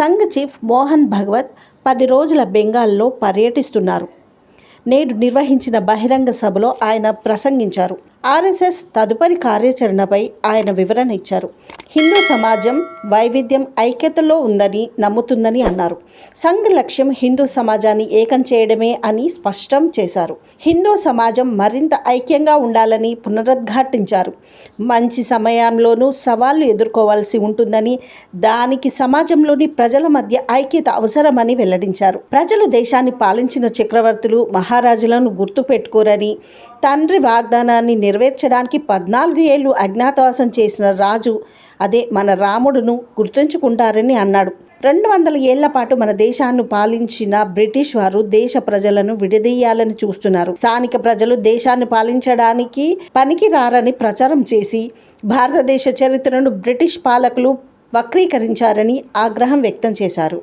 Sangh chief Mohan Bhagwat 10 రోజుల బెంగాల్లో పర్యటిస్తున్నారు. నేడు నిర్వహించిన బహిరంగ సభలో ఆయన ప్రసంగించారు. ఆర్ఎస్ఎస్ తదుపరి కార్యాచరణపై ఆయన వివరణ ఇచ్చారు. హిందూ సమాజం వైవిధ్యం ఐక్యతలో ఉందని నమ్ముతుందని అన్నారు. సంఘ్ లక్ష్యం హిందూ సమాజాన్ని ఏకం చేయడమే అని స్పష్టం చేశారు. హిందూ సమాజం మరింత ఐక్యంగా ఉండాలని పునరుద్ఘాటించారు. మంచి సమయంలోనూ సవాళ్లు ఎదుర్కోవాల్సి ఉంటుందని, దానికి సమాజంలోని ప్రజల మధ్య ఐక్యత అవసరమని వెల్లడించారు. ప్రజలు దేశాన్ని పాలించిన చక్రవర్తులు, మహారాజులను గుర్తుపెట్టుకోరని, తండ్రి వాగ్దానాన్ని నెరవేర్చడానికి 14 ఏళ్లు అజ్ఞాతవాసం చేసిన రాజు, అదే మన రాముడును గుర్తుంచుకుంటారని అన్నాడు. 200 ఏళ్ల పాటు మన దేశాన్ని పాలించిన బ్రిటిష్ వారు దేశ ప్రజలను విడదీయాలని చూస్తున్నారు. స్థానిక ప్రజలు దేశాన్ని పాలించడానికి పనికి రారని ప్రచారం చేసి భారతదేశ చరిత్రను బ్రిటిష్ పాలకులు వక్రీకరించారని ఆగ్రహం వ్యక్తం చేశారు.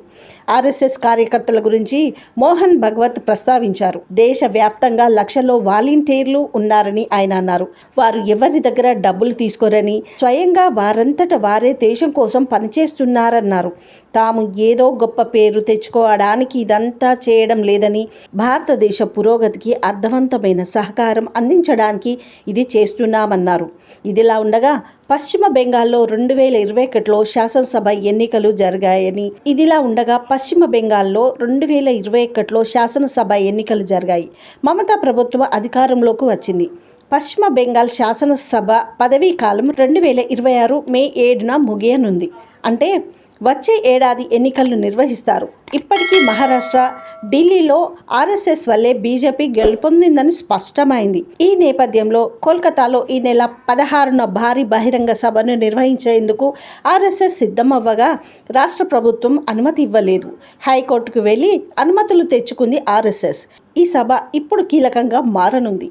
ఆర్ఎస్ఎస్ కార్యకర్తల గురించి మోహన్ భగవత్ ప్రస్తావించారు. దేశవ్యాప్తంగా లక్షల్లో వాలంటీర్లు ఉన్నారని ఆయన అన్నారు. వారు ఎవరి దగ్గర డబ్బులు తీసుకోరని, స్వయంగా వారంతట వారే దేశం కోసం పనిచేస్తున్నారన్నారు. తాము ఏదో గొప్ప పేరు తెచ్చుకోవడానికి ఇదంతా చేయడం లేదని, భారతదేశ పురోగతికి అర్థవంతమైన సహకారం అందించడానికి ఇది చేస్తున్నామన్నారు. ఇదిలా ఉండగా పశ్చిమ బెంగాల్లో 2021లో శాసనసభ ఎన్నికలు జరిగాయి. మమతా ప్రభుత్వం అధికారంలోకి వచ్చింది. పశ్చిమ బెంగాల్ శాసనసభ పదవీ కాలం 2026 మే 7న ముగియనుంది. అంటే వచ్చే ఏడాది ఎన్నికలను నిర్వహిస్తారు. ఇప్పటికీ మహారాష్ట్ర, ఢిల్లీలో ఆర్ఎస్ఎస్ వల్లే బీజేపీ గెలుపొందిందని స్పష్టమైంది. ఈ నేపథ్యంలో కోల్కతాలో ఈ నెల 16న భారీ బహిరంగ సభను నిర్వహించేందుకు ఆర్ఎస్ఎస్ సిద్ధమవ్వగా రాష్ట్ర ప్రభుత్వం అనుమతి ఇవ్వలేదు. హైకోర్టుకు వెళ్లి అనుమతులు తెచ్చుకుంది ఆర్ఎస్ఎస్. ఈ సభ ఇప్పుడు కీలకంగా మారనుంది.